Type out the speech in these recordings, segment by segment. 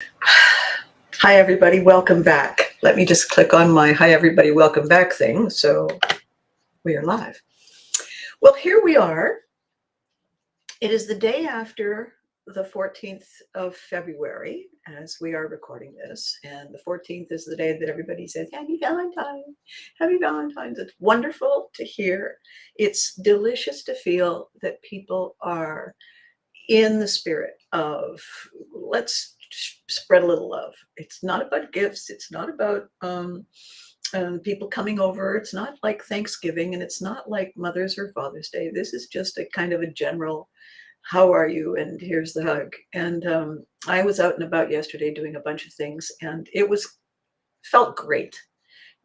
Hi, everybody. Welcome back. Let me just click on my hi, everybody. Welcome back thing. So we are live. Well, here we are. It is the day after the 14th of February as we are recording this. And the 14th is the day that everybody says, Happy Valentine's. Happy Valentine's. It's wonderful to hear. It's delicious to feel that people are in the spirit of let's spread a little love. It's not about gifts. It's not about people coming over. It's not like Thanksgiving, and it's not like Mother's or Father's Day. This is just a kind of a general, how are you? And here's the hug. And I was out and about yesterday doing a bunch of things, and felt great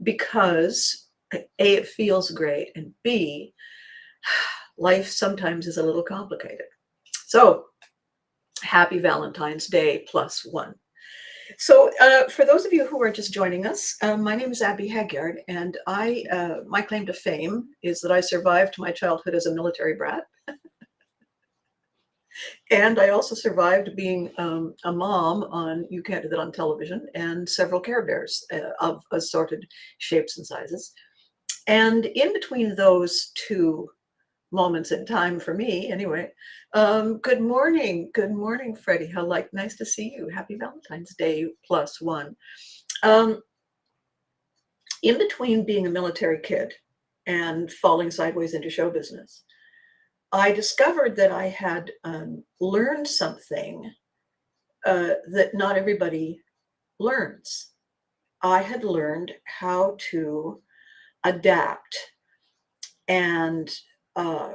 because A, it feels great, and B, life sometimes is a little complicated. So happy Valentine's Day plus one. So for those of you who are just joining us, my name is Abby Hagyard, and my claim to fame is that I survived my childhood as a military brat. And I also survived being a mom on You Can't Do That on Television and several Care Bears of assorted shapes and sizes. And in between those two moments in time for me anyway. Good morning, Freddie. Nice to see you. Happy Valentine's Day plus one. Um, in between being a military kid and falling sideways into show business, I discovered that I had learned something that not everybody learns. I had learned how to adapt and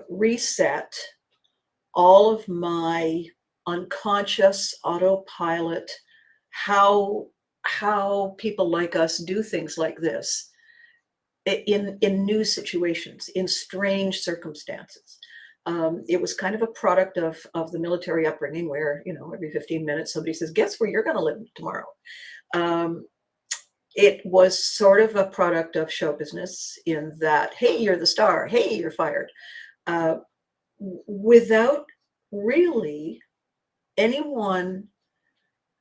reset all of my unconscious autopilot, how people like us do things like this in new situations, in strange circumstances. It was kind of a product of the military upbringing where, every 15 minutes somebody says, guess where you're going to live tomorrow. It was sort of a product of show business in that, hey, you're the star. Hey, you're fired. Without really anyone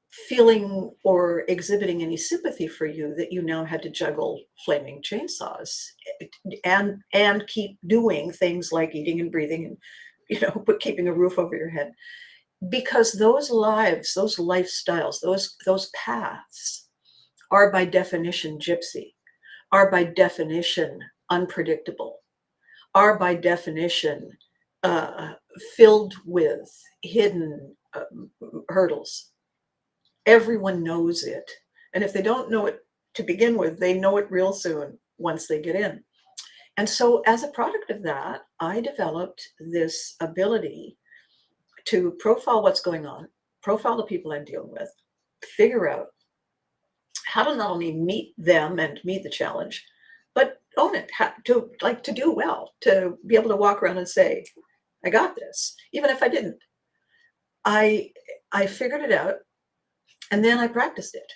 feeling or exhibiting any sympathy for you, that you now had to juggle flaming chainsaws and keep doing things like eating and breathing and but keeping a roof over your head, because those lives, those lifestyles, those paths are by definition gypsy, are by definition unpredictable, are by definition filled with hidden hurdles. Everyone knows it. And if they don't know it to begin with, they know it real soon once they get in. And so as a product of that, I developed this ability to profile what's going on, profile the people I'm dealing with, figure out how to not only meet them and meet the challenge, but own it, to do well, to be able to walk around and say, I got this, even if I didn't. I figured it out, and then I practiced it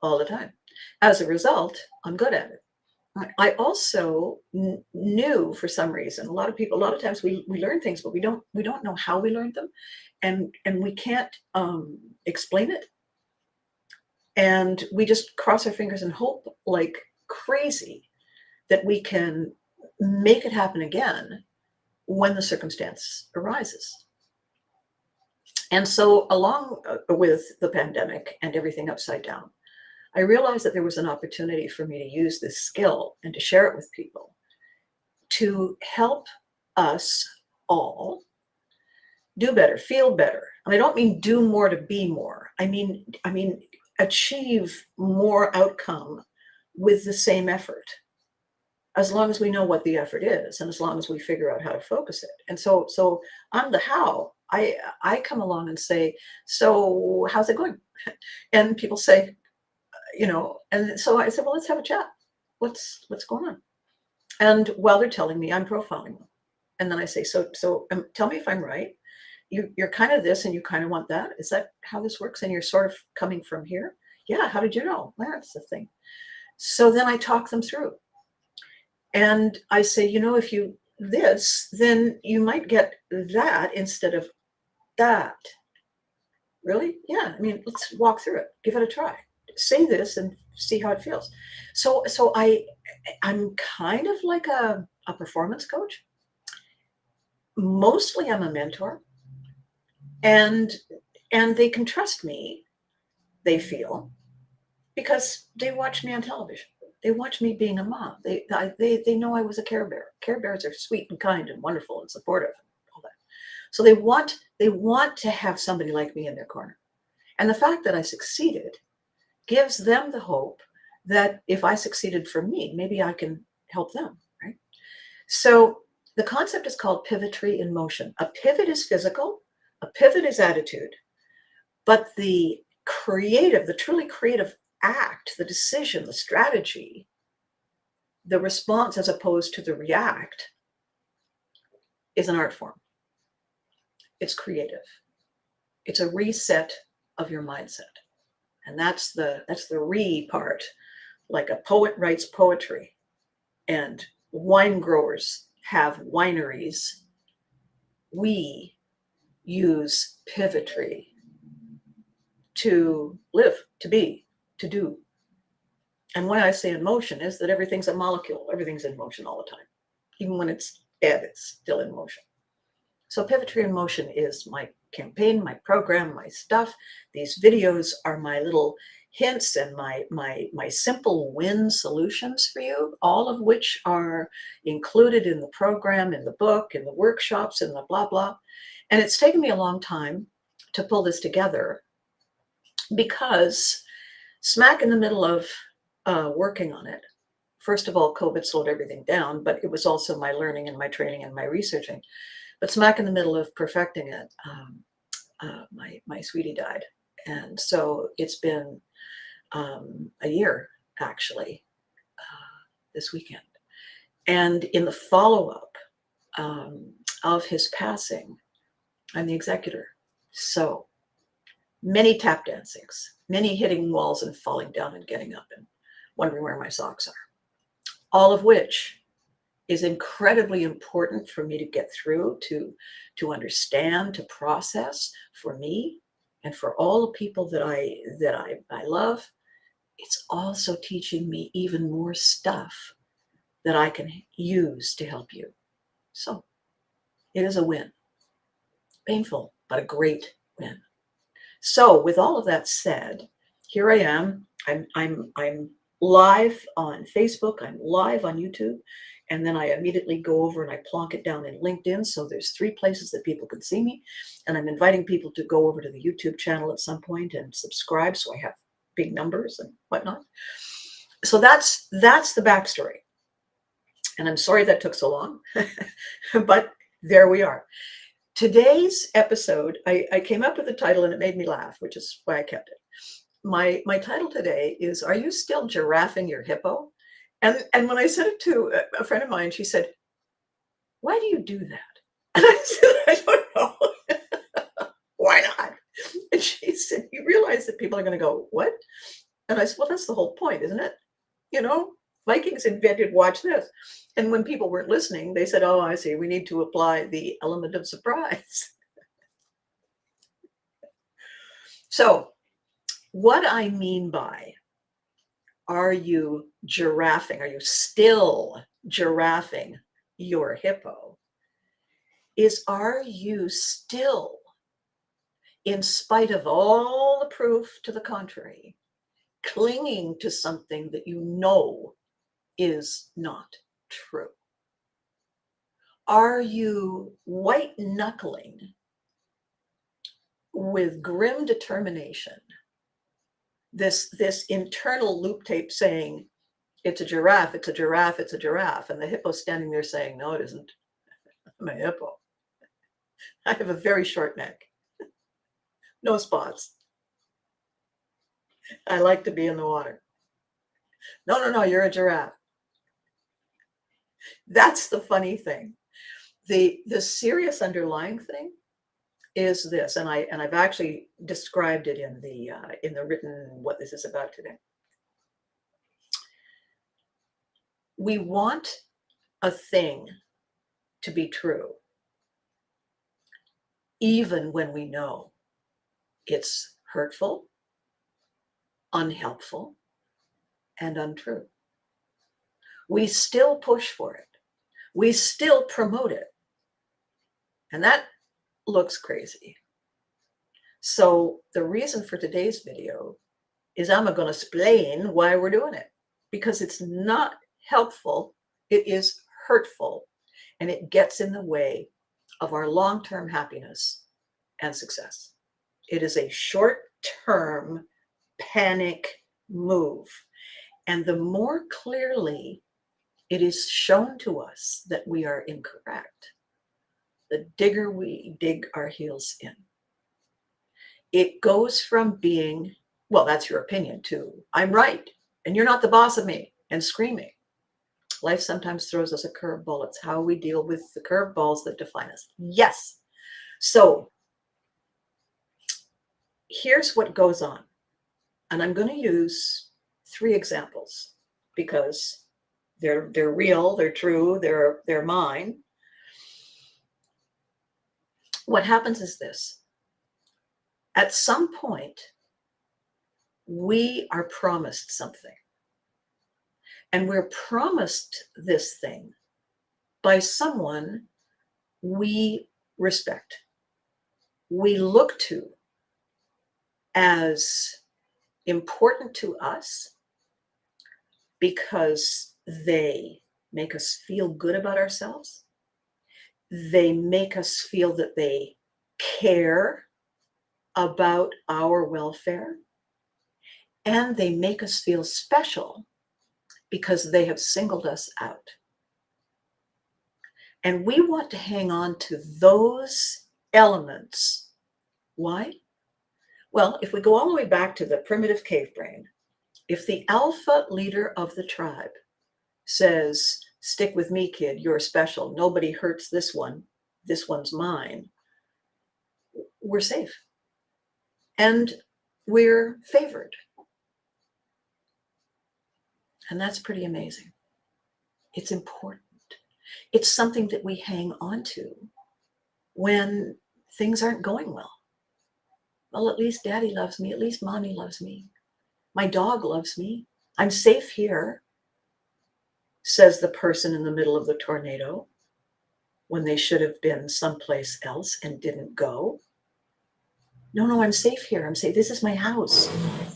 all the time. As a result, I'm good at it. I also knew, for some reason, a lot of times we learn things, but we don't know how we learned them, and we can't explain it, and we just cross our fingers and hope like crazy that we can make it happen again when the circumstance arises. And so along with the pandemic and everything upside down, I realized that there was an opportunity for me to use this skill and to share it with people to help us all do better, feel better. And I don't mean do more to be more. I mean achieve more outcome with the same effort, as long as we know what the effort is and as long as we figure out how to focus it. And so on the how, I come along and say, so how's it going? And people say, and so I said, well, let's have a chat. What's going on? And while they're telling me, I'm profiling them. And then I say, so tell me if I'm right. You're kind of this and you kind of want that. Is that how this works? And you're sort of coming from here. Yeah. How did you know? That's the thing. So then I talk them through. And I say, if you this, then you might get that instead of that. Really? Yeah. I mean, let's walk through it. Give it a try. Say this and see how it feels. So I'm kind of like a performance coach. Mostly I'm a mentor, and they can trust me, they feel, because they watch me on television. They watch me being a mom. They know I was a Care Bear. Care Bears are sweet and kind and wonderful and supportive and all that. So they want to have somebody like me in their corner. And the fact that I succeeded gives them the hope that if I succeeded for me, maybe I can help them, right? So the concept is called pivotry in motion. A pivot is physical, a pivot is attitude, but the creative, the truly creative act, the decision, the strategy, the response as opposed to the react is an art form. It's creative. It's a reset of your mindset. And that's the re part. Like a poet writes poetry and wine growers have wineries. We use pivotry to live, to be, to do. And when I say in motion is that everything's a molecule, everything's in motion all the time. Even when it's dead, it's still in motion. So Pivotry in Motion is my campaign, my program, my stuff. These videos are my little hints and my simple win solutions for you, all of which are included in the program, in the book, in the workshops, in the blah, blah. And it's taken me a long time to pull this together because smack in the middle of working on it, first of all, COVID slowed everything down, but it was also my learning and my training and my researching. But smack in the middle of perfecting it, my sweetie died. And so it's been a year, actually, this weekend. And in the follow-up of his passing, I'm the executor. So many tap dancings, many hitting walls and falling down and getting up and wondering where my socks are. All of which is incredibly important for me to get through, to understand, to process for me and for all the people that I love. It's also teaching me even more stuff that I can use to help you. So it is a win. Painful, but a great win. So with all of that said, here I am. I'm live on Facebook. I'm live on YouTube. And then I immediately go over and I plonk it down in LinkedIn. So there's 3 places that people can see me. And I'm inviting people to go over to the YouTube channel at some point and subscribe so I have big numbers and whatnot. So that's the backstory. And I'm sorry that took so long, but there we are. Today's episode, I came up with a title and it made me laugh, which is why I kept it. My title today is, Are You Still Giraffing Your Hippo? And when I said it to a friend of mine, she said, why do you do that? And I said, I don't know. Why not? And she said, you realize that people are going to go, what? And I said, well, that's the whole point, isn't it? You know, Vikings invented watch this. And when people weren't listening, they said, oh, I see, we need to apply the element of surprise. So what I mean by, are you giraffing? Are you still giraffing your hippo? Is, are you still, in spite of all the proof to the contrary, clinging to something that you know is not true? Are you white knuckling with grim determination this internal loop tape saying, it's a giraffe, it's a giraffe, it's a giraffe, and the hippo standing there saying, no, it isn't. I'm a hippo. I have a very short neck, no spots. I like to be in the water. No, no, no, you're a giraffe. That's the funny thing. The serious underlying thing is this, and I've actually described it in the written what this is about today. We want a thing to be true, even when we know It's hurtful, unhelpful, and untrue. We still push for it. We still promote it. And that looks crazy. So the reason for today's video is I'm going to explain why we're doing it, because it's not helpful. It is hurtful, and it gets in the way of our long-term happiness and success. It is a short-term panic move. And the more clearly it is shown to us that we are incorrect, the digger we dig our heels in. It goes from being, well, that's your opinion too. I'm right, and you're not the boss of me, and screaming. Life sometimes throws us a curveball. It's how we deal with the curveballs that define us. Yes. So here's what goes on. And I'm going to use 3 examples because they're real, they're true, they're mine. What happens is this. At some point, we are promised something. And we're promised this thing by someone we respect, we look to as important to us because they make us feel good about ourselves. They make us feel that they care about our welfare. And they make us feel special because they have singled us out. And we want to hang on to those elements. Why? Well, if we go all the way back to the primitive cave brain, if the alpha leader of the tribe says, stick with me, kid, you're special, nobody hurts this one's mine, we're safe. And we're favored. And that's pretty amazing. It's important. It's something that we hang on to when things aren't going well. Well, at least daddy loves me. At least mommy loves me. My dog loves me. I'm safe here, says the person in the middle of the tornado when they should have been someplace else and didn't go. No, I'm safe here. I'm safe. This is my house.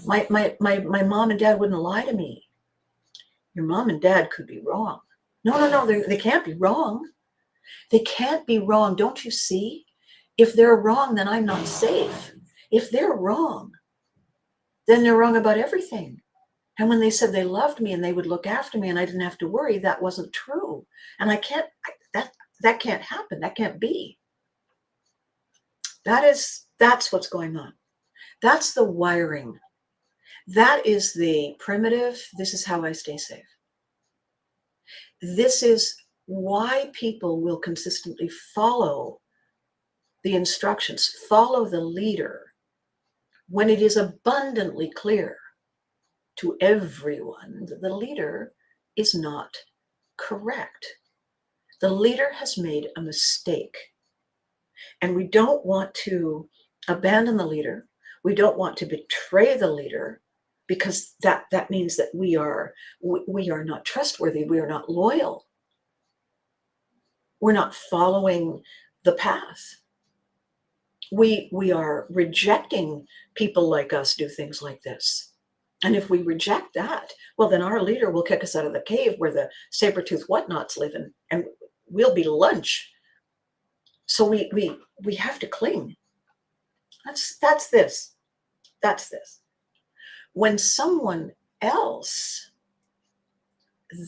My mom and dad wouldn't lie to me. Your mom and dad could be wrong. No, they can't be wrong. They can't be wrong. Don't you see? If they're wrong, then I'm not safe. If they're wrong, then they're wrong about everything. And when they said they loved me and they would look after me and I didn't have to worry, that wasn't true. And that can't happen. That can't be. That's what's going on. That's the wiring. That is the primitive, this is how I stay safe. This is why people will consistently follow the instructions, follow the leader, when it is abundantly clear to everyone that the leader is not correct. The leader has made a mistake. And we don't want to abandon the leader. We don't want to betray the leader, because that means that we are not trustworthy. We are not loyal. We're not following the path. We are rejecting people like us do things like this. And if we reject that, well, then our leader will kick us out of the cave where the saber-toothed whatnots live in, and we'll be lunch. So we have to cling. That's this. When someone else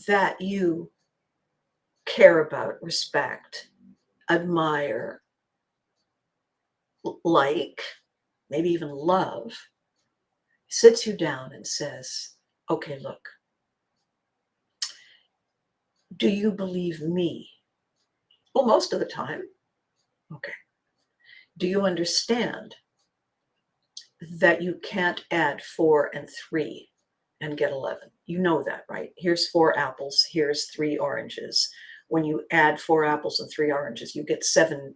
that you care about, respect, admire, like, maybe even love, sits you down and says, okay, look, do you believe me? Well, most of the time. Okay. Do you understand that you can't add 4 and 3 and get 11? You know that, right? Here's 4 apples, here's 3 oranges. When you add 4 apples and 3 oranges, you get seven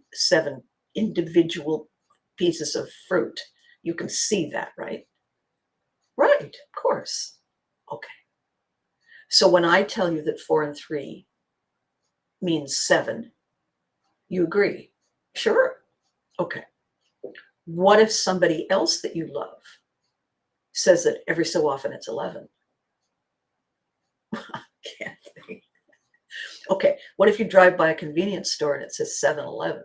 individual pieces of fruit. You can see that, right? Right, of course. Okay. So when I tell you that 4 and 3 means 7, you agree? Sure. Okay. What if somebody else that you love says that every so often it's 11? Can't think. Okay. What if you drive by a convenience store and it says 7-Eleven?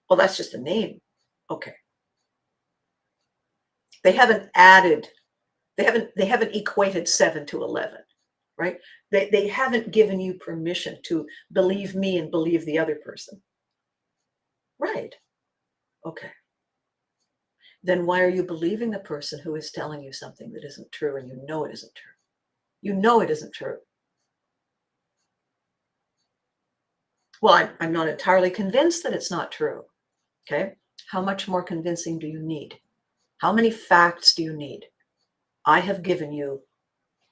Well, that's just a name. Okay. They haven't added, they haven't equated 7 to 11, right? They haven't given you permission to believe me and believe the other person. Right. Okay. Then why are you believing the person who is telling you something that isn't true and you know it isn't true? You know it isn't true. Well, I'm not entirely convinced that it's not true. Okay. How much more convincing do you need? How many facts do you need? I have given you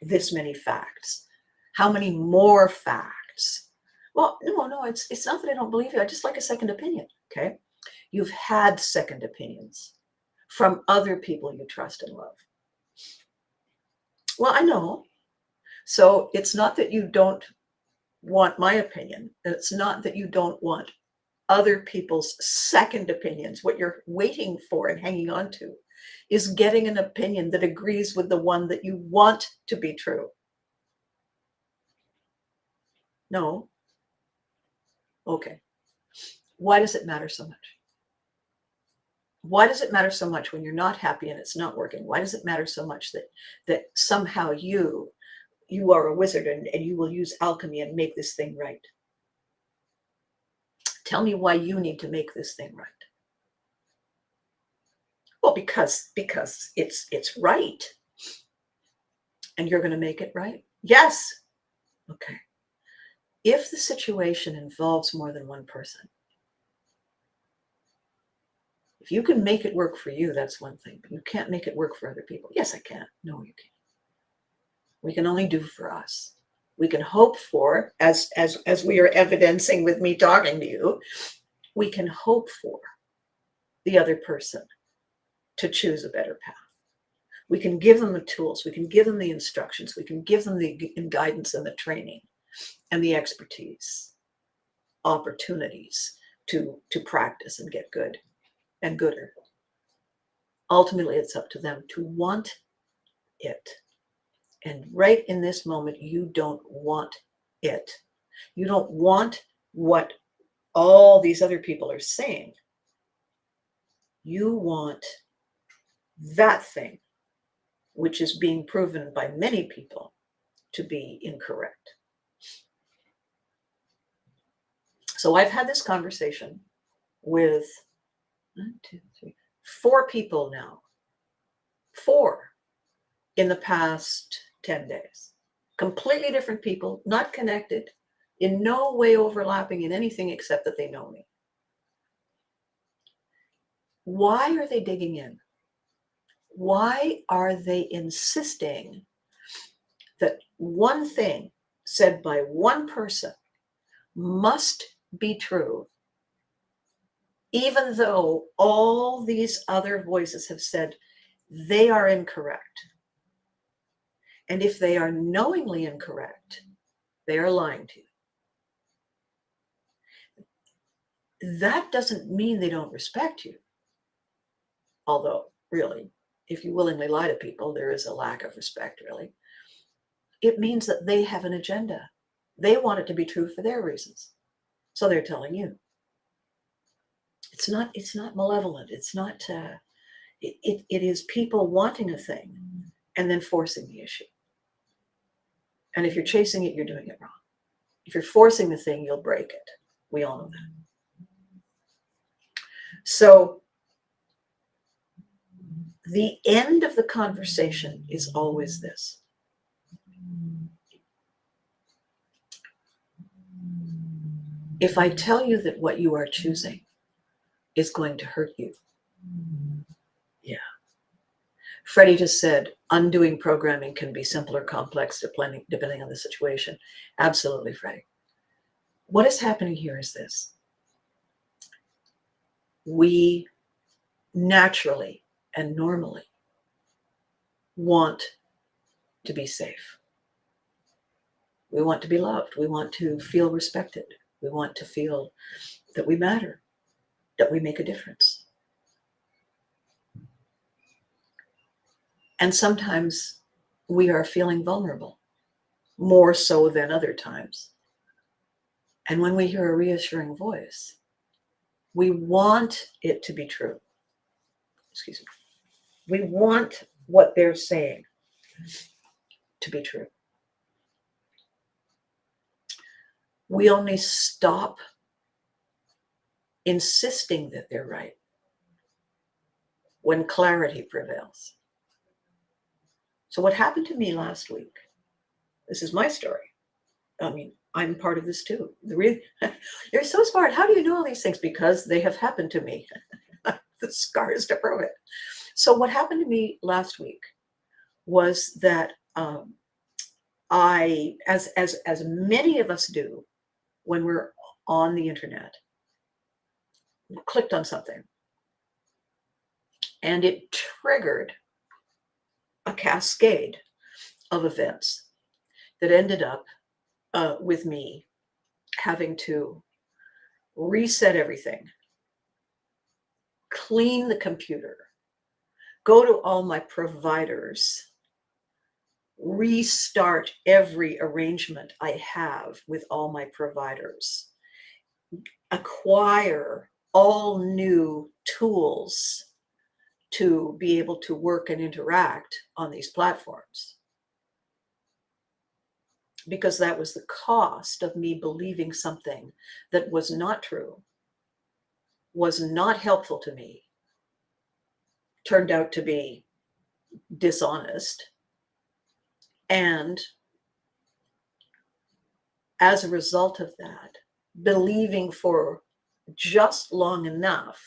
this many facts. How many more facts? Well, no, it's not that I don't believe you. I just like a second opinion. Okay. You've had second opinions from other people you trust and love. Well, I know. So it's not that you don't want my opinion. And it's not that you don't want other people's second opinions. What you're waiting for and hanging on to is getting an opinion that agrees with the one that you want to be true. No. Okay. Why does it matter so much? Why does it matter so much when you're not happy and it's not working? Why does it matter so much that somehow you are a wizard and you will use alchemy and make this thing right? Tell me why you need to make this thing right. Well, because it's right. And you're going to make it right? Yes. Okay. If the situation involves more than one person, if you can make it work for you, that's one thing. But you can't make it work for other people. Yes, I can. No, you can't. We can only do for us. We can hope for, as we are evidencing with me talking to you, we can hope for the other person to choose a better path. We can give them the tools. We can give them the instructions. We can give them the guidance and the training and the expertise, opportunities to practice and get good and gooder. Ultimately, it's up to them to want it. And right in this moment, you don't want it. You don't want what all these other people are saying. You want that thing, which is being proven by many people to be incorrect. So I've had this conversation with 4 people now. 4 in the past 10 days. Completely different people, not connected, in no way overlapping in anything except that they know me. Why are they digging in? Why are they insisting that one thing said by one person must be true, even though all these other voices have said they are incorrect? And if they are knowingly incorrect, they are lying to you. That doesn't mean they don't respect you. Although, really, if you willingly lie to people, there is a lack of respect, really. It means that they have an agenda. They want it to be true for their reasons. So they're telling you. It's not malevolent. It's not, it is people wanting a thing and then forcing the issue. And if you're chasing it, you're doing it wrong. If you're forcing the thing, you'll break it. We all know that. So the end of the conversation is always this. If I tell you that what you are choosing is going to hurt you, yeah. Freddie just said, undoing programming can be simple or complex depending on the situation. Absolutely, Freddie. What is happening here is this. We naturally and normally want to be safe. We want to be loved. We want to feel respected. We want to feel that we matter, that we make a difference. And sometimes we are feeling vulnerable, more so than other times. And when we hear a reassuring voice, we want it to be true. Excuse me. We want what they're saying to be true. We only stop insisting that they're right when clarity prevails. So what happened to me last week, this is my story. I mean, I'm part of this too. You're so smart. How do you know all these things? Because they have happened to me. The scars to prove it. So what happened to me last week was that I, as many of us do when we're on the internet, clicked on something and it triggered a cascade of events that ended up with me having to reset everything, clean the computer, go to all my providers, restart every arrangement I have with all my providers, acquire all new tools to be able to work and interact on these platforms. Because that was the cost of me believing something that was not true, was not helpful to me, turned out to be dishonest. And as a result of that, believing for just long enough,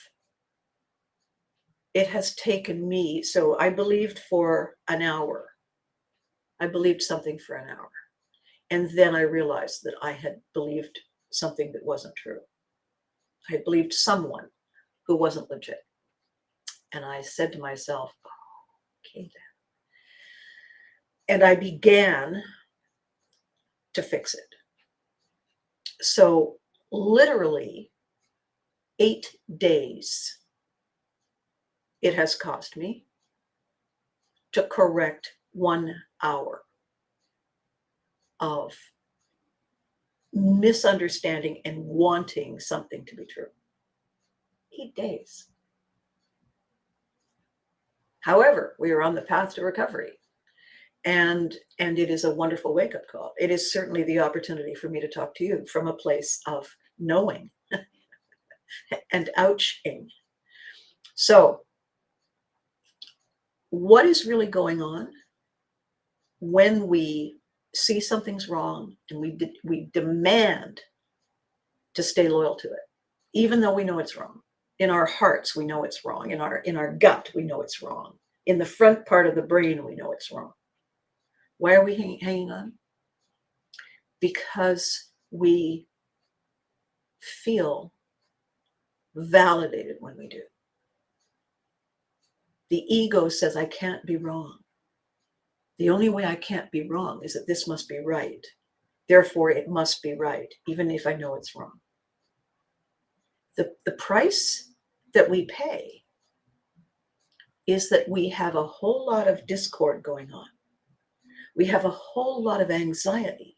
it has taken me, so I believed for an hour. I believed something for an hour. And then I realized that I had believed something that wasn't true. I had believed someone who wasn't legit. And I said to myself, oh, okay then. And I began to fix it. So literally 8 days it has cost me to correct 1 hour of misunderstanding and wanting something to be true. 8 days. However, we are on the path to recovery. And it is a wonderful wake-up call. It is certainly the opportunity for me to talk to you from a place of knowing and ouching. So what is really going on when we see something's wrong and we demand to stay loyal to it, even though we know it's wrong? In our hearts, we know it's wrong. In our gut, we know it's wrong. In the front part of the brain, we know it's wrong. Why are we hanging on? Because we feel validated when we do. The ego says, I can't be wrong. The only way I can't be wrong is that this must be right. Therefore, it must be right, even if I know it's wrong. The price that we pay is that we have a whole lot of discord going on. We have a whole lot of anxiety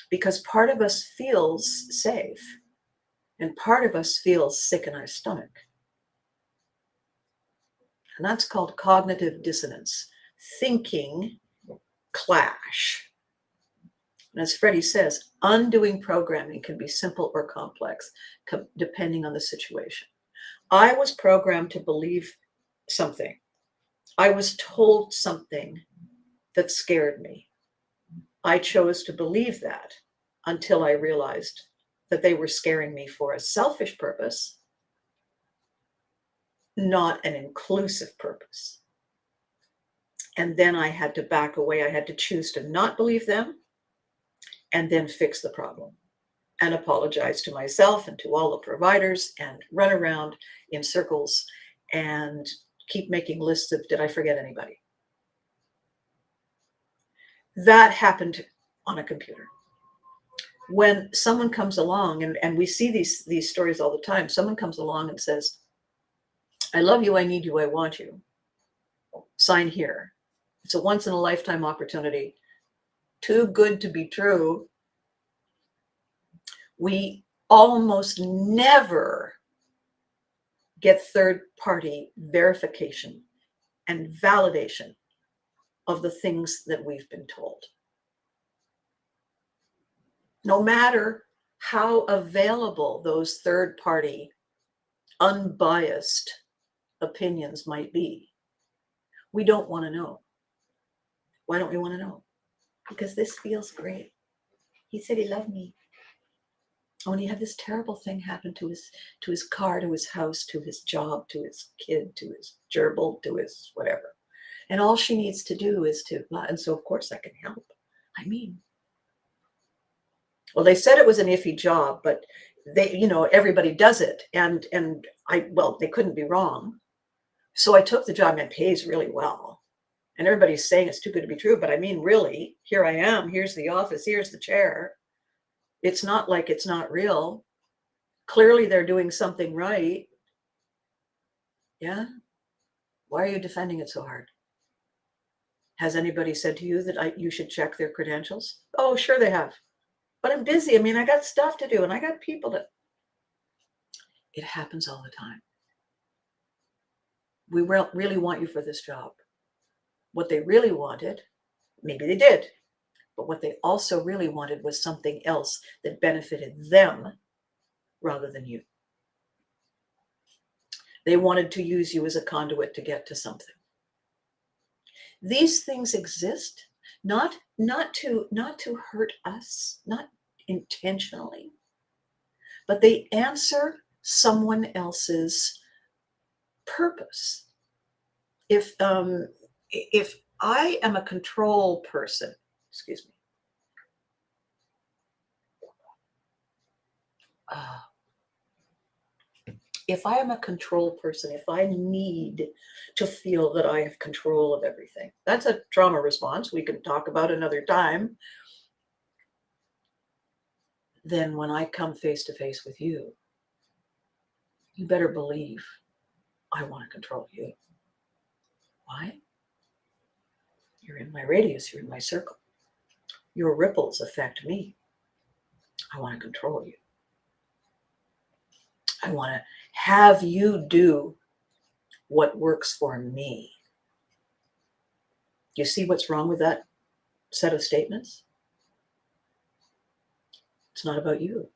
because part of us feels safe and part of us feels sick in our stomach. And that's called cognitive dissonance, thinking clash. And as Freddie says, undoing programming can be simple or complex, depending on the situation. I was programmed to believe something. I was told something that scared me. I chose to believe that until I realized that they were scaring me for a selfish purpose, not an inclusive purpose. And then I had to back away. I had to choose to not believe them and then fix the problem and apologize to myself and to all the providers and run around in circles and keep making lists of, did I forget anybody? That happened on a computer. When someone comes along, and we see these stories all the time, someone comes along and says, I love you, I need you, I want you. Sign here. It's a once in a lifetime opportunity. Too good to be true. We almost never get third-party verification and validation of the things that we've been told. No matter how available those third-party, unbiased opinions might be, we don't want to know. Why don't we want to know? Because this feels great. He said he loved me. Oh, and he had this terrible thing happen to his car, to his house, to his job, to his kid, to his gerbil, to his whatever. And all she needs to do is to, and so of course I can help. I mean, well, they said it was an iffy job, but they, everybody does it. And they couldn't be wrong. So I took the job, and it pays really well. And everybody's saying it's too good to be true. But I mean, really, here I am. Here's the office. Here's the chair. It's not like it's not real. Clearly, they're doing something right. Yeah. Why are you defending it so hard? Has anybody said to you that you should check their credentials? Oh, sure they have. But I'm busy. I mean, I got stuff to do, and I got people to. It happens all the time. We really want you for this job. What they really wanted, maybe they did, but what they also really wanted was something else that benefited them rather than you. They wanted to use you as a conduit to get to something. These things exist not to hurt us, not intentionally, but they answer someone else's purpose. If I am a control person, excuse me, if I am a control person, if I need to feel that I have control of everything, that's a trauma response we can talk about another time. Then when I come face to face with you, you better believe I want to control you. Why? You're in my radius, you're in my circle. Your ripples affect me. I want to control you. I want to have you do what works for me. You see what's wrong with that set of statements? It's not about you.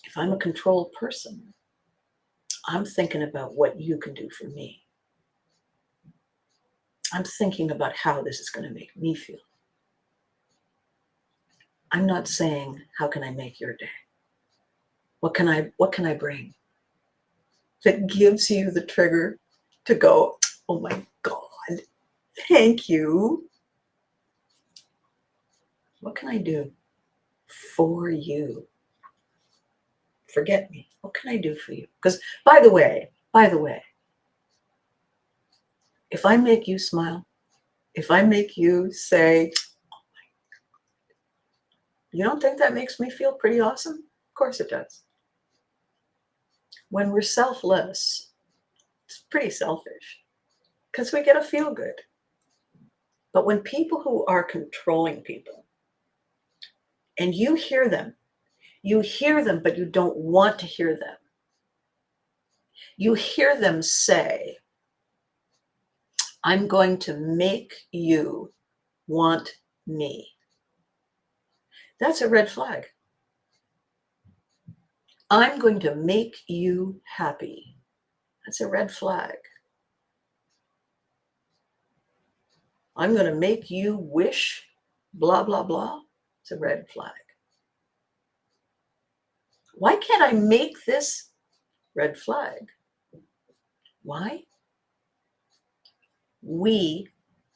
If I'm a control person, I'm thinking about what you can do for me. I'm thinking about how this is going to make me feel. I'm not saying, how can I make your day? What can I bring that gives you the trigger to go, oh my God, thank you. What can I do for you? Forget me. What can I do for you? Because by the way, if I make you smile, if I make you say, you don't think that makes me feel pretty awesome? Of course it does. When we're selfless, it's pretty selfish because we get to feel good. But when people who are controlling people, and you hear them, but you don't want to hear them. You hear them say, I'm going to make you want me. That's a red flag. I'm going to make you happy. That's a red flag. I'm going to make you wish blah, blah, blah. It's a red flag. Why can't I make this red flag? Why? We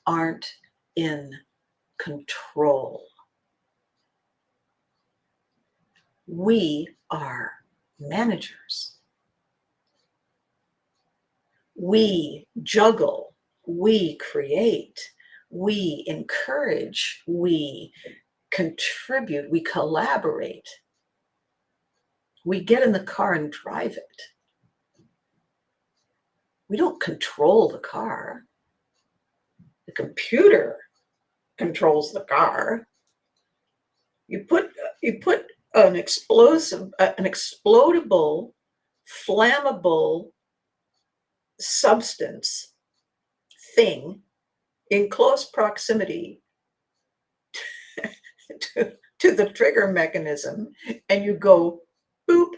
aren't in control. We are managers. We juggle, we create, we encourage, we contribute, we collaborate. We get in the car and drive it. We don't control the car. The computer controls the car. You put an explodable, flammable substance thing in close proximity to the trigger mechanism, and you go boop.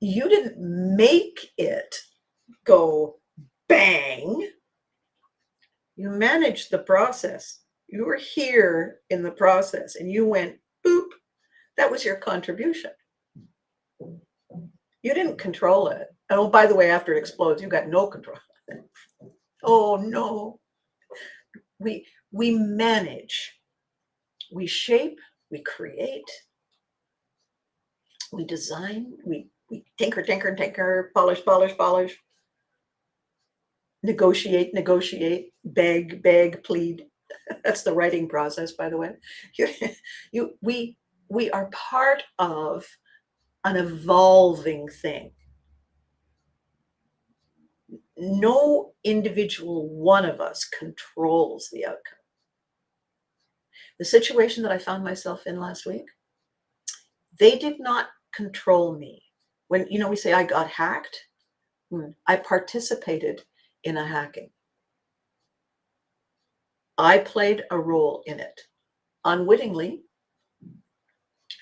You didn't make it go bang. You managed the process. You were here in the process and you went boop. That was your contribution. You didn't control it. Oh, by the way, after it explodes, you got no control. Oh no. We manage, we shape, we create, we design, we tinker, polish, negotiate, beg, plead. That's the writing process, by the way. We are part of an evolving thing. No individual one of us controls the outcome. The situation that I found myself in last week, they did not control me. When, we say I got hacked, I participated in a hacking. I played a role in it, unwittingly.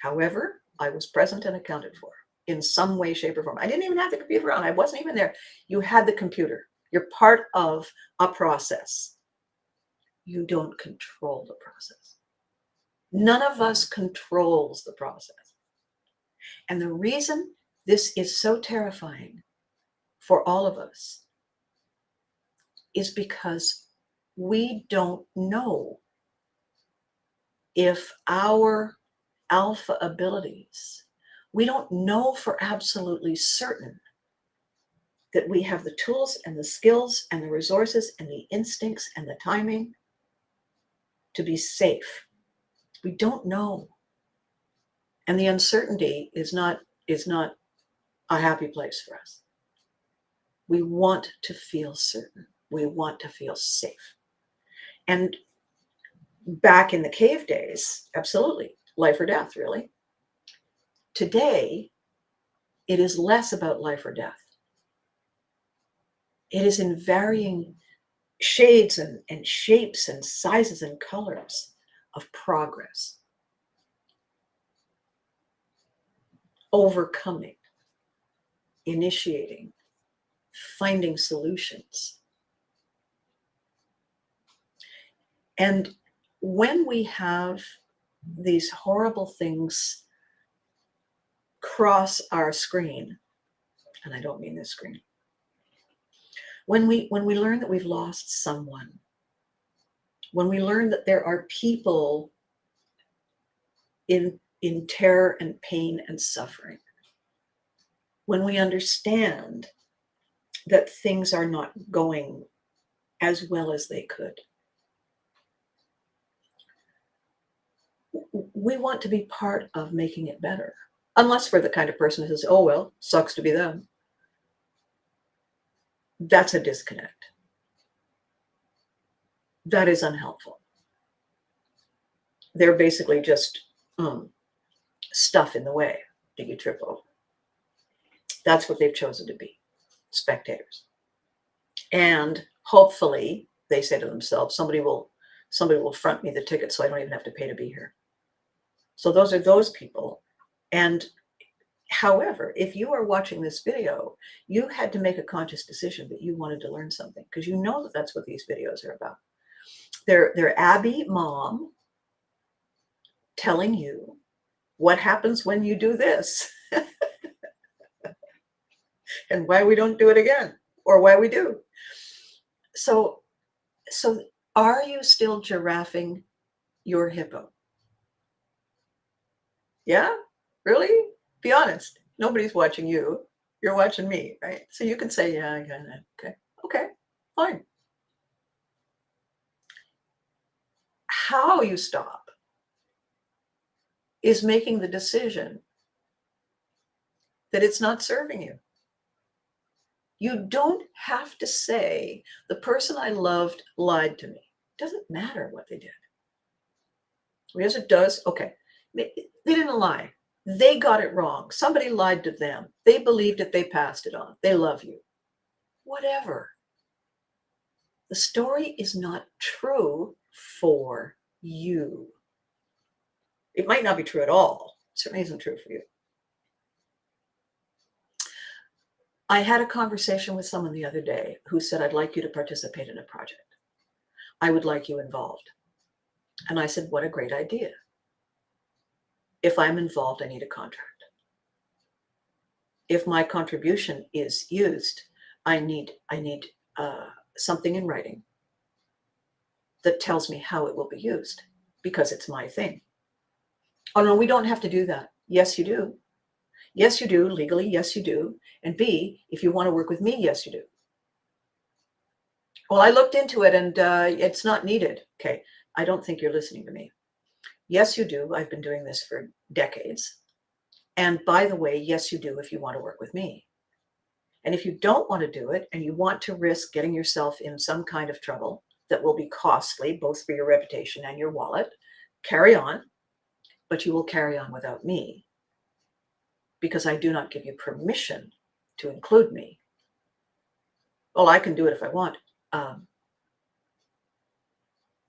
However, I was present and accounted for in some way, shape, or form. I didn't even have the computer on. I wasn't even there. You had the computer. You're part of a process. You don't control the process. None of us controls the process. And the reason this is so terrifying for all of us is because we don't know if our alpha abilities, we don't know for absolutely certain that we have the tools and the skills and the resources and the instincts and the timing to be safe. We don't know. And the uncertainty is not a happy place for us. We want to feel certain. We want to feel safe. And back in the cave days, absolutely, life or death, really. Today, it is less about life or death. It is in varying shades and shapes and sizes and colors of progress, overcoming, initiating, finding solutions. And when we have these horrible things cross our screen, and I don't mean this screen, when we learn that we've lost someone, when we learn that there are people in terror and pain and suffering, when we understand that things are not going as well as they could, we want to be part of making it better. Unless we're the kind of person who says, oh, well, sucks to be them. That's a disconnect. That is unhelpful. They're basically just stuff in the way that you trip over. That's what they've chosen to be, spectators. And hopefully, they say to themselves, somebody will front me the ticket so I don't even have to pay to be here. So those are those people. And however, if you are watching this video, you had to make a conscious decision that you wanted to learn something, because you know that that's what these videos are about. They're Abby mom telling you what happens when you do this and why we don't do it again, or why we do. So are you still giraffing your hippo? Yeah? Really? Be honest. Nobody's watching you. You're watching me, right? So you can say, yeah, I got it. Okay. Okay. Fine. How you stop is making the decision that it's not serving you. You don't have to say, the person I loved lied to me. It doesn't matter what they did. Yes, it does. Okay. They didn't lie. They got it wrong. Somebody lied to them. They believed it. They passed it on. They love you. Whatever. The story is not true for you. It might not be true at all. It certainly isn't true for you. I had a conversation with someone the other day who said, I'd like you to participate in a project. I would like you involved. And I said, what a great idea. If I'm involved, I need a contract. If my contribution is used, I need something in writing that tells me how it will be used, because it's my thing. Oh, no, we don't have to do that. Yes, you do. Yes, you do. Legally, yes, you do. And B, if you want to work with me, yes, you do. Well, I looked into it and it's not needed. Okay, I don't think you're listening to me. Yes, you do. I've been doing this for decades. And by the way, yes, you do if you want to work with me. And if you don't want to do it and you want to risk getting yourself in some kind of trouble that will be costly, both for your reputation and your wallet, carry on, but you will carry on without me, because I do not give you permission to include me. Well, I can do it if I want.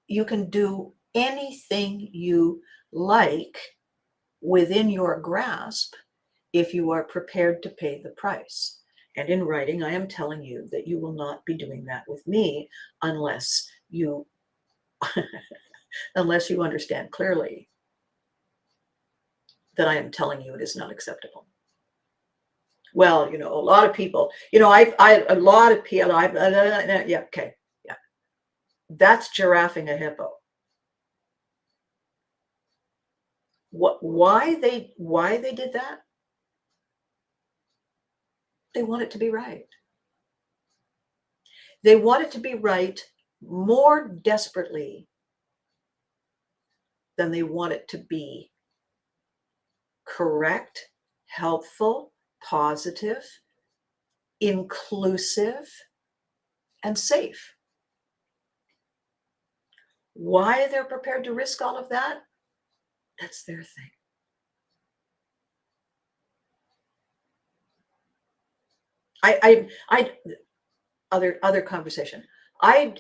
You can do anything you like within your grasp if you are prepared to pay the price. And in writing, I am telling you that you will not be doing that with me unless you unless you understand clearly that I am telling you it is not acceptable. Well, a lot of people, a lot of people, yeah, okay, yeah, that's giraffing a hippo. Why they did that? They want it to be right. They want it to be right more desperately than they want it to be correct, helpful, positive, inclusive, and safe. Why they're prepared to risk all of that? That's their thing. I other conversation. I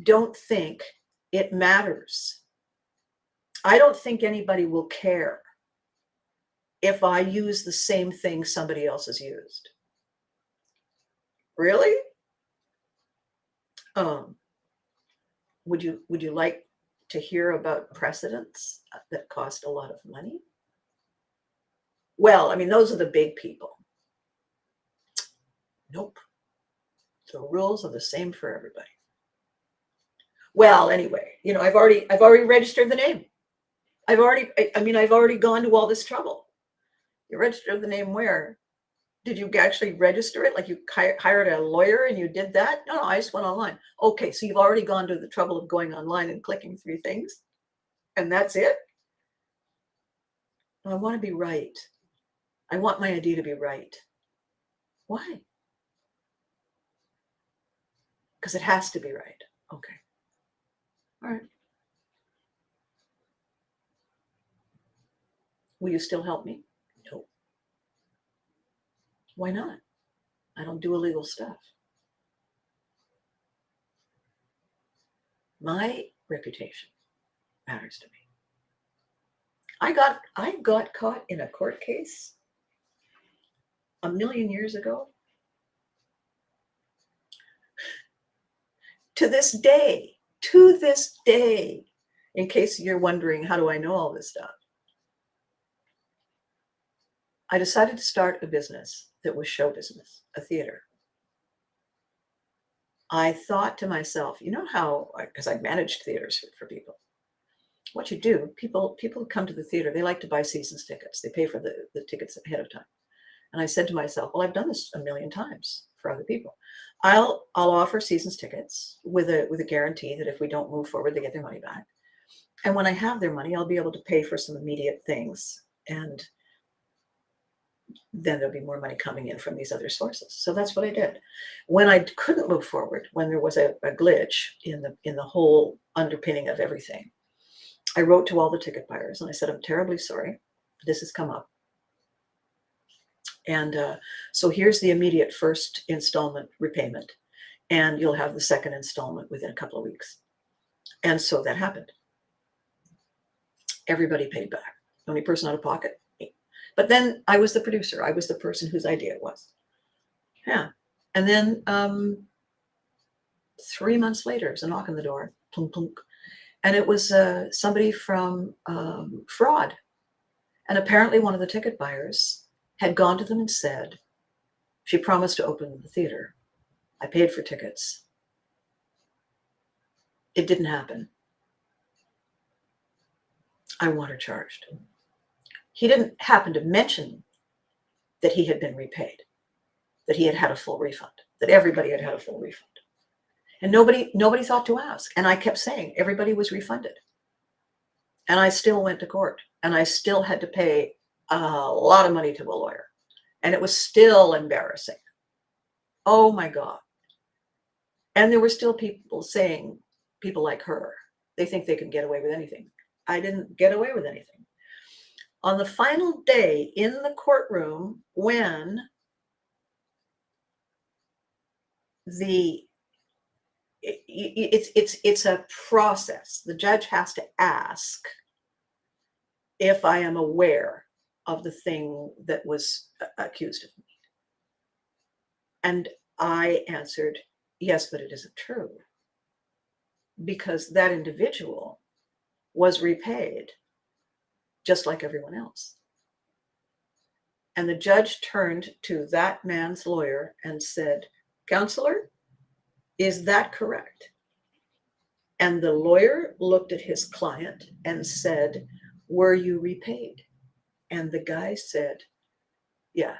don't think it matters. I don't think anybody will care if I use the same thing somebody else has used. Really? Um, would you like to hear about precedents that cost a lot of money? Well, I mean, those are the big people. Nope. The rules are the same for everybody. Well, anyway, I've already registered the name. I've already gone to all this trouble. You registered the name where? Did you actually register it? Like you hired a lawyer and you did that? No, I just went online. Okay, so you've already gone to the trouble of going online and clicking 3 things, and that's it? No, I want to be right. I want my idea to be right. Why? Because it has to be right. Okay. All right. Will you still help me? No. Why not? I don't do illegal stuff. My reputation matters to me. I got caught in a court case a million years ago. To this day, in case you're wondering, how do I know all this stuff? I decided to start a business that was show business, a theater. I thought to myself, how, because I managed theaters for people. What you do, people come to the theater, they like to buy seasons tickets. They pay for the tickets ahead of time. And I said to myself, well, I've done this a million times for other people. I'll offer seasons tickets with a guarantee that if we don't move forward, they get their money back. And when I have their money, I'll be able to pay for some immediate things. And then there'll be more money coming in from these other sources. So that's what I did. When I couldn't move forward, when there was a glitch in the whole underpinning of everything, I wrote to all the ticket buyers and I said, I'm terribly sorry. This has come up. And so here's the immediate first installment repayment. And you'll have the second installment within a couple of weeks. And so that happened. Everybody paid back. The only person out of pocket, me. But then I was the producer. I was the person whose idea it was. Yeah. And then 3 months later, there's a knock on the door. Plunk, plunk. And it was somebody from fraud. And apparently one of the ticket buyers had gone to them and said, she promised to open the theater. I paid for tickets. It didn't happen. I want her charged. He didn't happen to mention that he had been repaid, that he had had a full refund, that everybody had had a full refund. And nobody thought to ask. And I kept saying everybody was refunded. And I still went to court and I still had to pay a lot of money to a lawyer. And it was still embarrassing. Oh my God. And there were still people saying, people like her, they think they can get away with anything. I didn't get away with anything. On the final day in the courtroom, when it's a process. The judge has to ask if I am aware of the thing that was accused of me. And I answered, yes, but it isn't true. Because that individual was repaid just like everyone else. And the judge turned to that man's lawyer and said, counselor, is that correct? And the lawyer looked at his client and said, were you repaid? And the guy said, yeah.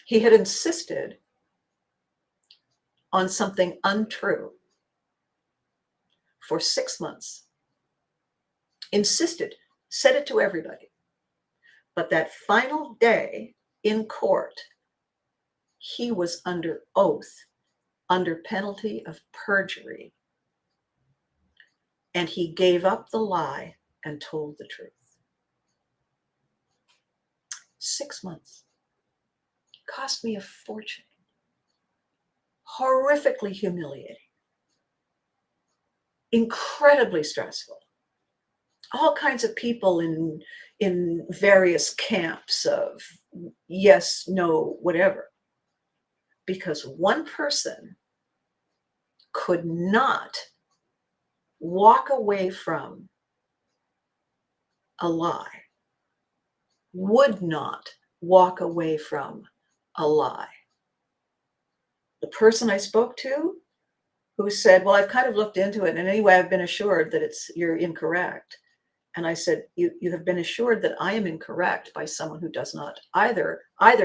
He had insisted on something untrue for 6 months. Insisted, said it to everybody. But that final day in court, he was under oath, under penalty of perjury. And he gave up the lie and told the truth. 6 months. Cost me a fortune. Horrifically humiliating. Incredibly stressful. All kinds of people in various camps of yes, no, whatever. Because one person could not walk away from a lie, would not walk away from a lie. The person I spoke to who said, well, I've kind of looked into it, and anyway, I've been assured that you're incorrect. And I said, you have been assured that I am incorrect by someone who does not either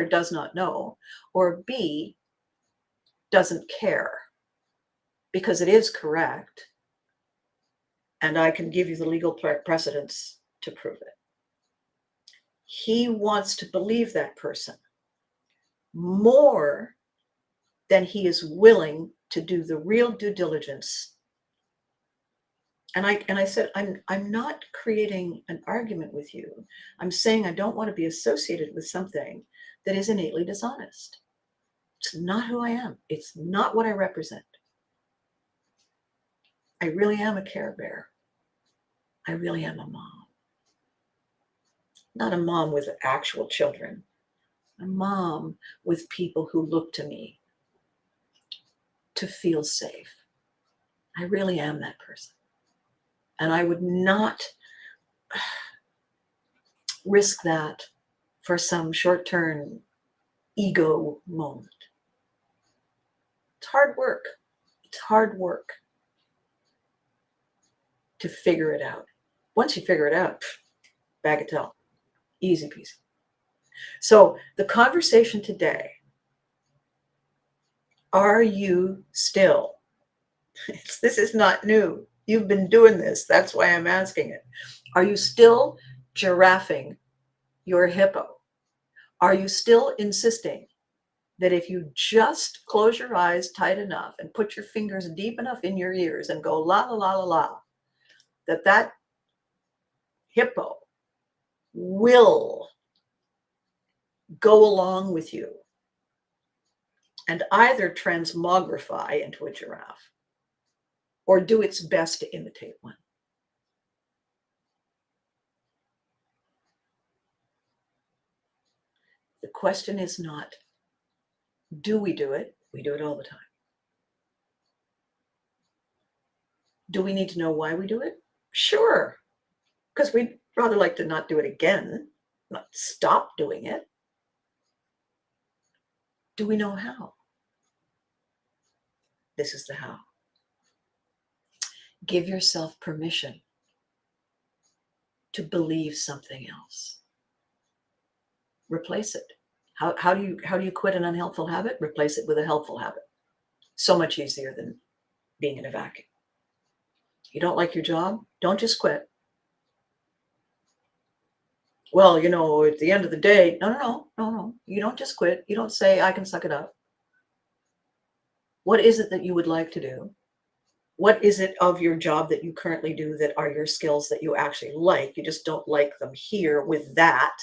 does not know, or B, doesn't care, because it is correct. And I can give you the legal precedents to prove it. He wants to believe that person more than he is willing to do the real due diligence. And I said, I'm not creating an argument with you. I'm saying I don't want to be associated with something that is innately dishonest. It's not who I am. It's not what I represent. I really am a care bear. I really am a mom. Not a mom with actual children. A mom with people who look to me to feel safe. I really am that person. And I would not risk that for some short-term ego moment. It's hard work. It's hard work. to figure it out. Once you figure it out, bagatelle, easy peasy. So the conversation today, are you still, this is not new. You've been doing this. That's why I'm asking it. Are you still giraffing your hippo? Are you still insisting that if you just close your eyes tight enough and put your fingers deep enough in your ears and go la la la la la, that hippo will go along with you and either transmogrify into a giraffe or do its best to imitate one? The question is not, do we do it? We do it all the time. Do we need to know why we do it? Sure, because we'd rather like to not do it again, not stop doing it. Do we know how? This is the how. Give yourself permission to believe something else. Replace it. How do you quit an unhelpful habit? Replace it with a helpful habit. So much easier than being in a vacuum. You don't like your job? Don't just quit. Well, at the end of the day, no. You don't just quit. You don't say, I can suck it up. What is it that you would like to do? What is it of your job that you currently do that are your skills that you actually like? You just don't like them here with that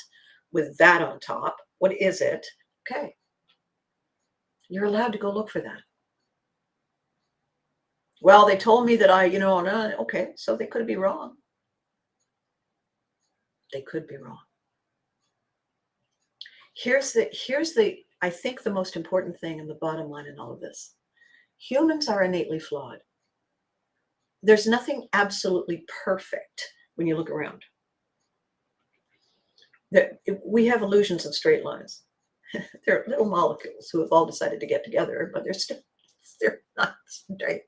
on top. What is it? Okay. You're allowed to go look for that. Well, they told me that okay, so they could be wrong. They could be wrong. Here's the I think the most important thing and the bottom line in all of this. Humans are innately flawed. There's nothing absolutely perfect when you look around. We have illusions of straight lines. They're little molecules who have all decided to get together, but they're not straight.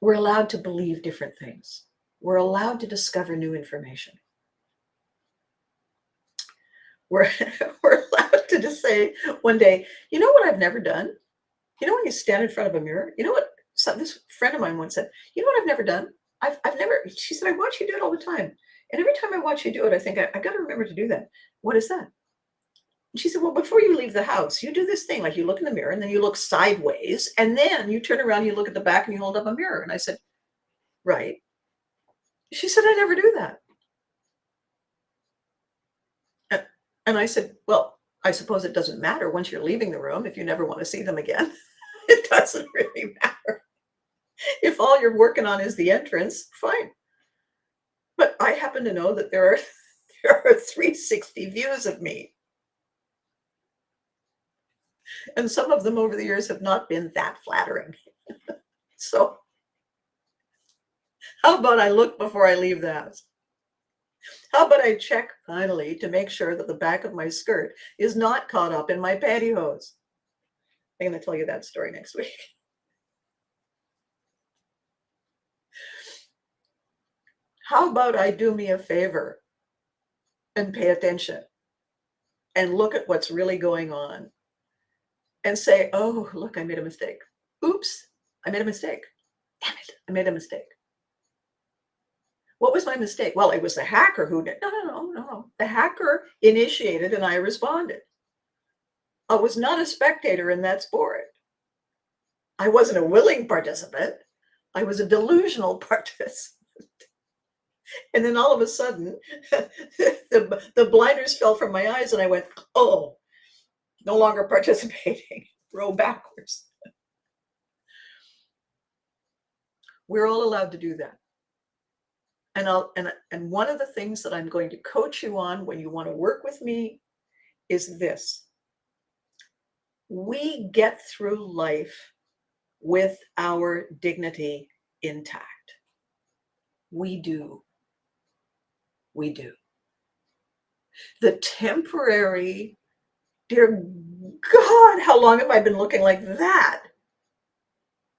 We're allowed to believe different things. We're allowed to discover new information. We're allowed to just say one day, you know what I've never done? When you stand in front of a mirror, this friend of mine once said, you know what I've never done? I've never, she said, I watch you do it all the time. And every time I watch you do it, I think I got to remember to do that. What is that? And she said, well, before you leave the house, you do this thing, like you look in the mirror and then you look sideways and then you turn around, you look at the back and you hold up a mirror. And I said, right. She said, I never do that. And I said, well, I suppose it doesn't matter once you're leaving the room if you never want to see them again. It doesn't really matter. If all you're working on is the entrance, fine. But I happen to know that there are 360 views of me. And some of them over the years have not been that flattering. So how about I look before I leave the house? How about I check finally to make sure that the back of my skirt is not caught up in my pantyhose? I'm going to tell you that story next week. How about I do me a favor and pay attention and look at what's really going on and say, oh, look, I made a mistake. Oops, I made a mistake. Damn it, I made a mistake. What was my mistake? Well, it was the hacker who did. No. The hacker initiated and I responded. I was not a spectator in that sport. I wasn't a willing participant. I was a delusional participant. And then all of a sudden, the blinders fell from my eyes and I went, oh, no longer participating. Row backwards. We're all allowed to do that. And one of the things that I'm going to coach you on when you want to work with me is this. We get through life with our dignity intact. We do. We do. The temporary, dear God, how long have I been looking like that,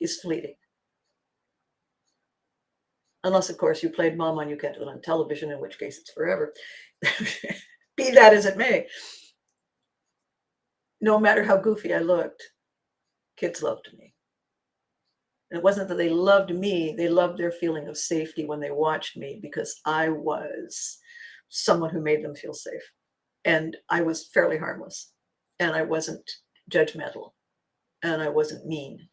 is fleeting. Unless, of course, you played mom on You Can't Do It on television, in which case it's forever. Be that as it may, no matter how goofy I looked, kids loved me. And it wasn't that they loved me, they loved their feeling of safety when they watched me because I was someone who made them feel safe. And I was fairly harmless. And I wasn't judgmental. And I wasn't mean.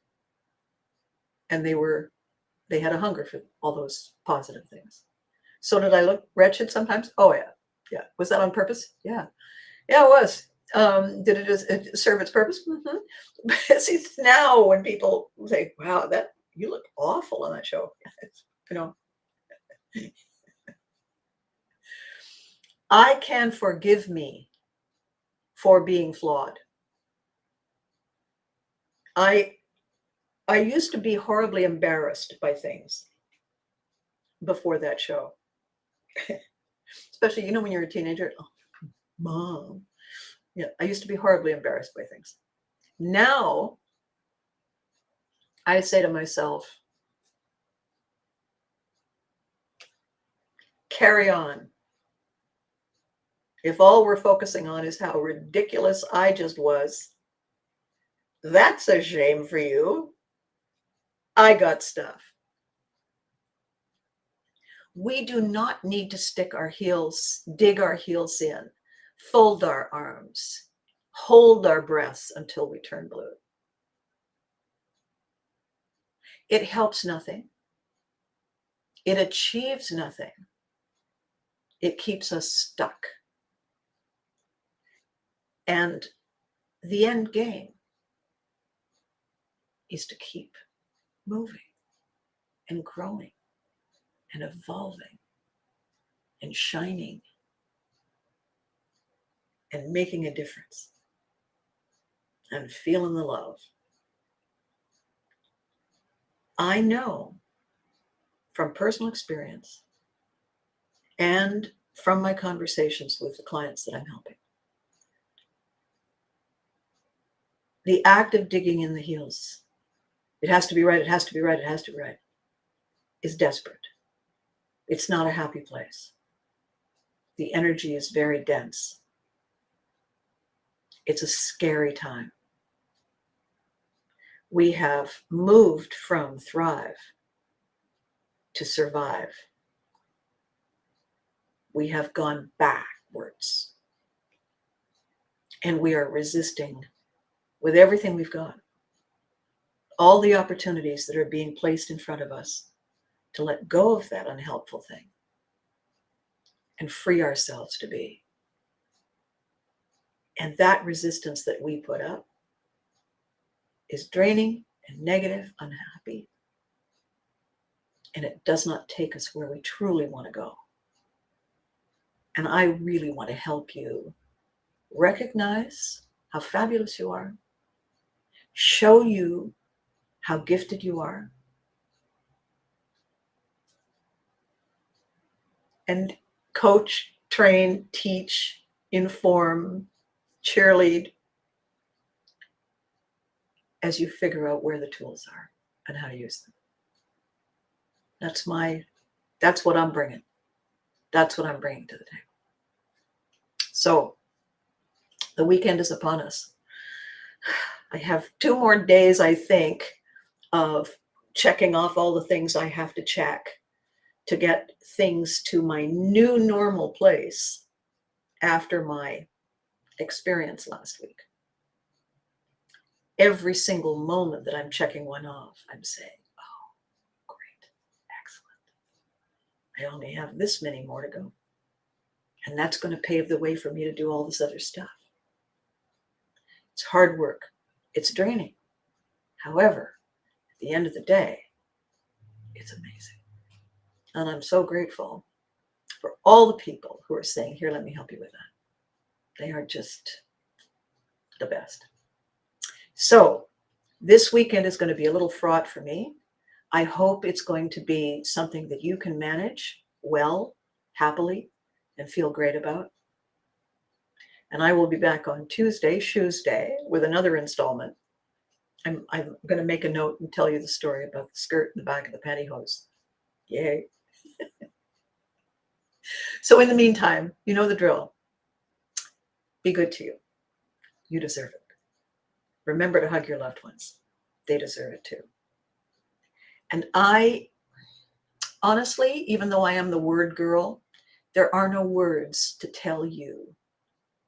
And they had a hunger for all those positive things. So did I look wretched sometimes? Oh yeah. Yeah. Was that on purpose? Yeah. Yeah, it was. Did it serve its purpose? Mm-hmm. See, now when people say, wow, that you look awful on that show, you know, I can forgive me for being flawed. I I used to be horribly embarrassed by things before that show. Especially, when you're a teenager. Oh, mom. Yeah, I used to be horribly embarrassed by things. Now I say to myself, carry on. If all we're focusing on is how ridiculous I just was, that's a shame for you. I got stuff. We do not need to dig our heels in, fold our arms, hold our breaths until we turn blue. It helps nothing. It achieves nothing. It keeps us stuck. And the end game is to keep moving and growing and evolving and shining and making a difference and feeling the love. I know from personal experience and from my conversations with the clients that I'm helping, the act of digging in the heels, it has to be right, it has to be right, it has to be right, is desperate. It's not a happy place. The energy is very dense. It's a scary time. We have moved from thrive to survive. We have gone backwards. And we are resisting with everything we've got all the opportunities that are being placed in front of us to let go of that unhelpful thing and free ourselves to be. And that resistance that we put up is draining and negative, unhappy, and it does not take us where we truly want to go. And I really want to help you recognize how fabulous you are, show you how gifted you are, and coach, train, teach, inform, cheerlead as you figure out where the tools are and how to use them. That's what I'm bringing. That's what I'm bringing to the table. So the weekend is upon us. I have 2 more days, I think, of checking off all the things I have to check to get things to my new normal place after my experience last week. Every single moment that I'm checking one off, I'm saying, oh, great, excellent. I only have this many more to go. And that's going to pave the way for me to do all this other stuff. It's hard work. It's draining. However, at the end of the day, it's amazing. And I'm so grateful for all the people who are saying, here, let me help you with that. They are just the best. So this weekend is going to be a little fraught for me. I hope it's going to be something that you can manage well, happily, and feel great about. And I will be back on Tuesday, Shoes Day, with another installment. I'm going to make a note and tell you the story about the skirt in the back of the pantyhose. Yay. So in the meantime, you know the drill. Be good to you. You deserve it. Remember to hug your loved ones. They deserve it too. And I, honestly, even though I am the word girl, there are no words to tell you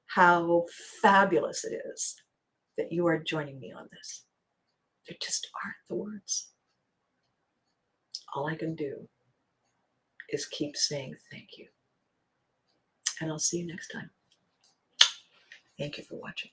how fabulous it is that you are joining me on this. There just aren't the words. All I can do is keep saying thank you. And I'll see you next time. Thank you for watching.